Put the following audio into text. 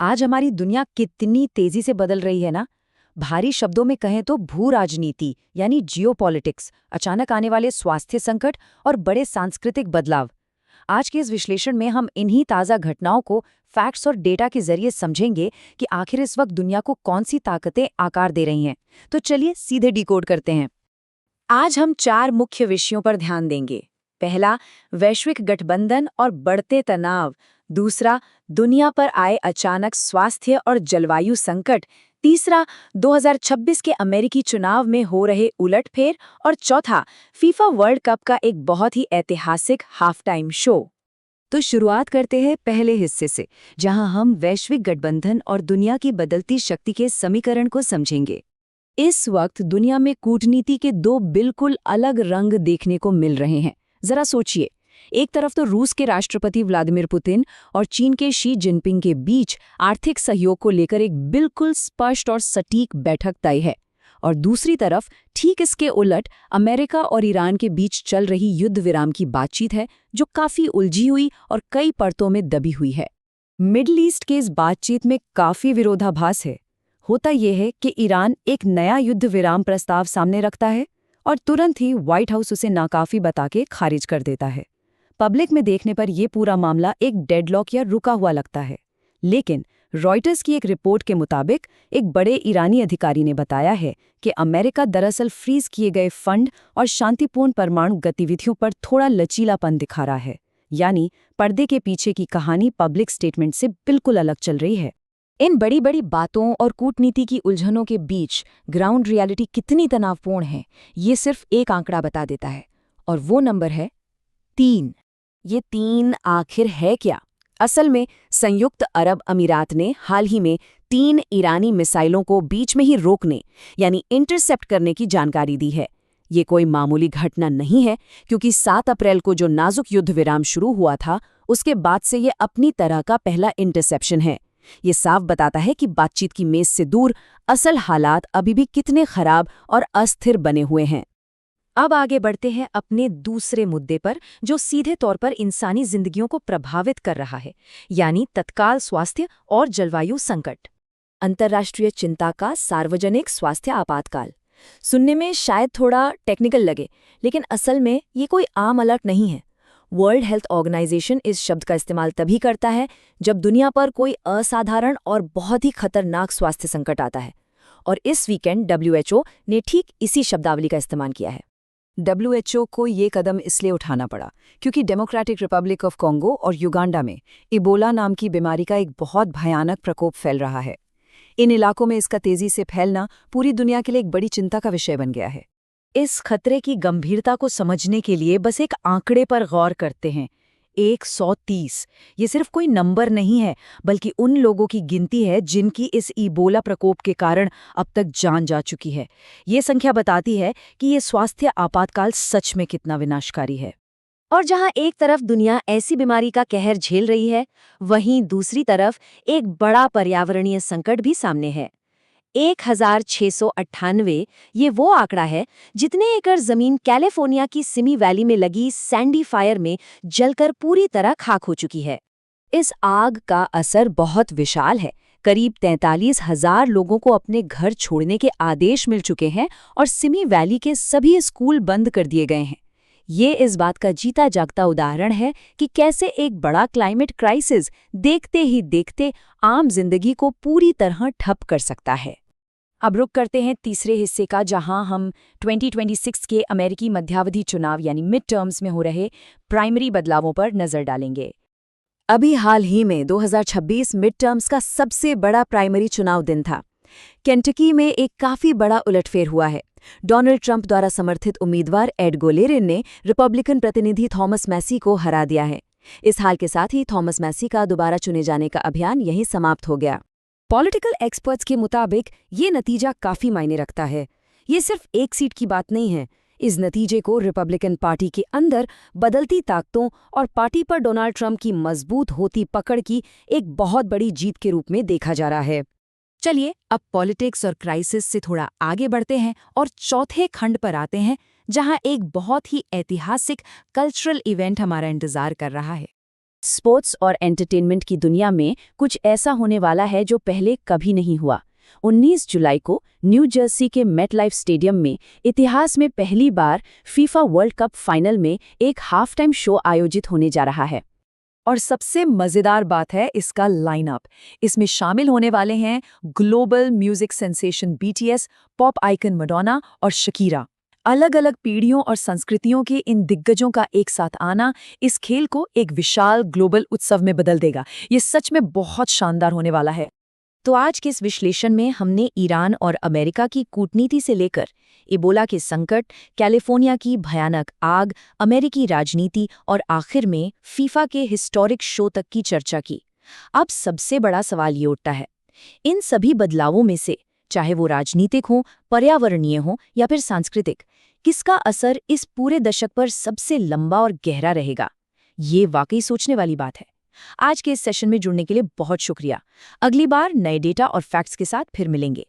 आज हमारी दुनिया कितनी तेजी से बदल रही है ना। भारी शब्दों में कहें तो भू राजनीति यानी जियोपॉलिटिक्स, अचानक आने वाले स्वास्थ्य संकट और बड़े सांस्कृतिक बदलाव। आज के इस विश्लेषण में हम इन्हीं ताज़ा घटनाओं को फैक्ट्स और डेटा के जरिए समझेंगे कि आखिर इस वक्त दुनिया को कौन सी ताकतें आकार दे रही हैं। तो चलिए सीधे डिकोड करते हैं। आज हम 4 मुख्य विषयों पर ध्यान देंगे। पहला, वैश्विक गठबंधन और बढ़ते तनाव। दूसरा, दुनिया पर आए अचानक स्वास्थ्य और जलवायु संकट। तीसरा, 2026 के अमेरिकी चुनाव में हो रहे उलटफेर। और चौथा, फीफा वर्ल्ड कप का एक बहुत ही ऐतिहासिक हाफ टाइम शो। तो शुरुआत करते हैं पहले हिस्से से, जहां हम वैश्विक गठबंधन और दुनिया की बदलती शक्ति के समीकरण को समझेंगे। इस वक्त दुनिया में कूटनीति के 2 बिल्कुल अलग रंग देखने को मिल रहे हैं। जरा सोचिए, एक तरफ तो रूस के राष्ट्रपति व्लादिमीर पुतिन और चीन के शी जिनपिंग के बीच आर्थिक सहयोग को लेकर एक बिल्कुल स्पष्ट और सटीक बैठक तय है, और दूसरी तरफ ठीक इसके उलट अमेरिका और ईरान के बीच चल रही युद्ध विराम की बातचीत है, जो काफी उलझी हुई और कई परतों में दबी हुई है। मिडल ईस्ट के इस बातचीत में काफी विरोधाभास है। होता यह है कि ईरान एक नया युद्ध विराम प्रस्ताव सामने रखता है और तुरंत ही व्हाइट हाउस उसे नाकाफी बता के खारिज कर देता है। पब्लिक में देखने पर यह पूरा मामला एक डेडलॉक या रुका हुआ लगता है, लेकिन रॉयटर्स की एक रिपोर्ट के मुताबिक एक बड़े ईरानी अधिकारी ने बताया है कि अमेरिका दरअसल फ्रीज किए गए फंड और शांतिपूर्ण परमाणु गतिविधियों पर थोड़ा लचीलापन दिखा रहा है। यानी पर्दे के पीछे की कहानी पब्लिक स्टेटमेंट से बिल्कुल अलग चल रही है। इन बड़ी बड़ी बातों और कूटनीति की उलझनों के बीच ग्राउंड रियलिटी कितनी तनावपूर्ण है, ये सिर्फ एक आंकड़ा बता देता है, और वो नंबर है 3। ये 3 आखिर है क्या? असल में संयुक्त अरब अमीरात ने हाल ही में 3 ईरानी मिसाइलों को बीच में ही रोकने यानी इंटरसेप्ट करने की जानकारी दी है। ये कोई मामूली घटना नहीं है, क्योंकि 7 अप्रैल को जो नाजुक युद्ध विराम शुरू हुआ था, उसके बाद से ये अपनी तरह का पहला इंटरसेप्शन है। ये साफ बताता है कि बातचीत की मेज से दूर असल हालात अभी भी कितने खराब और अस्थिर बने हुए हैं। अब आगे बढ़ते हैं अपने दूसरे मुद्दे पर, जो सीधे तौर पर इंसानी जिंदगियों को प्रभावित कर रहा है, यानी तत्काल स्वास्थ्य और जलवायु संकट। अंतर्राष्ट्रीय चिंता का सार्वजनिक स्वास्थ्य आपातकाल। सुनने में शायद थोड़ा टेक्निकल लगे, लेकिन असल में ये कोई आम अलर्ट नहीं है। वर्ल्ड हेल्थ ऑर्गेनाइजेशन इस शब्द का इस्तेमाल तभी करता है जब दुनिया पर कोई असाधारण और बहुत ही खतरनाक स्वास्थ्य संकट आता है, और इस वीकेंड WHO ने ठीक इसी शब्दावली का इस्तेमाल किया है। WHO को ये कदम इसलिए उठाना पड़ा क्योंकि डेमोक्रेटिक रिपब्लिक ऑफ कॉन्गो और युगांडा में इबोला नाम की बीमारी का एक बहुत भयानक प्रकोप फैल रहा है। इन इलाकों में इसका तेजी से फैलना पूरी दुनिया के लिए एक बड़ी चिंता का विषय बन गया है। इस खतरे की गंभीरता को समझने के लिए बस एक आंकड़े पर गौर करते हैं। 130 ये सिर्फ कोई नंबर नहीं है, बल्कि उन लोगों की गिनती है जिनकी इस इबोला प्रकोप के कारण अब तक जान जा चुकी है। ये संख्या बताती है कि ये स्वास्थ्य आपातकाल सच में कितना विनाशकारी है। और जहां एक तरफ दुनिया ऐसी बीमारी का कहर झेल रही है, वहीं दूसरी तरफ एक बड़ा पर्यावरणीय संकट भी सामने है। 1698 ये वो आंकड़ा है जितने एकड़ जमीन कैलिफोर्निया की सिमी वैली में लगी सैंडी फायर में जलकर पूरी तरह खाक हो चुकी है। इस आग का असर बहुत विशाल है। करीब 43,000 लोगों को अपने घर छोड़ने के आदेश मिल चुके हैं और सिमी वैली के सभी स्कूल बंद कर दिए गए हैं। ये इस बात का जीता जागता उदाहरण है कि कैसे एक बड़ा क्लाइमेट क्राइसिस देखते ही देखते आम जिंदगी को पूरी तरह ठप कर सकता है। अब रुक करते हैं तीसरे हिस्से का, जहां हम 2026 के अमेरिकी मध्यावधि चुनाव यानी मिड टर्म्स में हो रहे प्राइमरी बदलावों पर नजर डालेंगे। अभी हाल ही में 2026 मिड टर्म्स का सबसे बड़ा प्राइमरी चुनाव दिन था। केंटकी में एक काफी बड़ा उलटफेर हुआ है। डोनाल्ड ट्रंप द्वारा समर्थित उम्मीदवार एड गोलेरिन ने रिपब्लिकन प्रतिनिधि थॉमस मैसी को हरा दिया है। इस हाल के साथ ही थॉमस मैसी का दोबारा चुने जाने का अभियान यहीं समाप्त हो गया। पॉलिटिकल एक्सपर्ट्स के मुताबिक ये नतीजा काफी मायने रखता है। ये सिर्फ एक सीट की बात नहीं है। इस नतीजे को रिपब्लिकन पार्टी के अंदर बदलती ताकतों और पार्टी पर डोनाल्ड ट्रंप की मजबूत होती पकड़ की एक बहुत बड़ी जीत के रूप में देखा जा रहा है। चलिए अब पॉलिटिक्स और क्राइसिस से थोड़ा आगे बढ़ते हैं और चौथे खंड पर आते हैं, जहां एक बहुत ही ऐतिहासिक कल्चरल इवेंट हमारा इंतजार कर रहा है। स्पोर्ट्स और एंटरटेनमेंट की दुनिया में कुछ ऐसा होने वाला है जो पहले कभी नहीं हुआ। 19 जुलाई को न्यू जर्सी के मेटलाइफ स्टेडियम में इतिहास में पहली बार फीफा वर्ल्ड कप फाइनल में एक हाफ टाइम शो आयोजित होने जा रहा है। और सबसे मजेदार बात है इसका लाइनअप। इसमें शामिल होने वाले हैं global music sensation BTS, pop icon Madonna और शकीरा। अलग अलग पीढ़ियों और संस्कृतियों के इन दिग्गजों का एक साथ आना इस खेल को एक विशाल ग्लोबल उत्सव में बदल देगा। ये सच में बहुत शानदार होने वाला है। तो आज के इस विश्लेषण में हमने ईरान और अमेरिका की कूटनीति से लेकर इबोला के संकट, कैलिफोर्निया की भयानक आग, अमेरिकी राजनीति और आखिर में फीफा के हिस्टोरिक शो तक की चर्चा की। अब सबसे बड़ा सवाल ये उठता है, इन सभी बदलावों में से, चाहे वो राजनीतिक हों, पर्यावरणीय हों या फिर सांस्कृतिक, किसका असर इस पूरे दशक पर सबसे लंबा और गहरा रहेगा? ये वाकई सोचने वाली बात है। आज के इस सेशन में जुड़ने के लिए बहुत शुक्रिया। अगली बार नए डेटा और फैक्ट्स के साथ फिर मिलेंगे।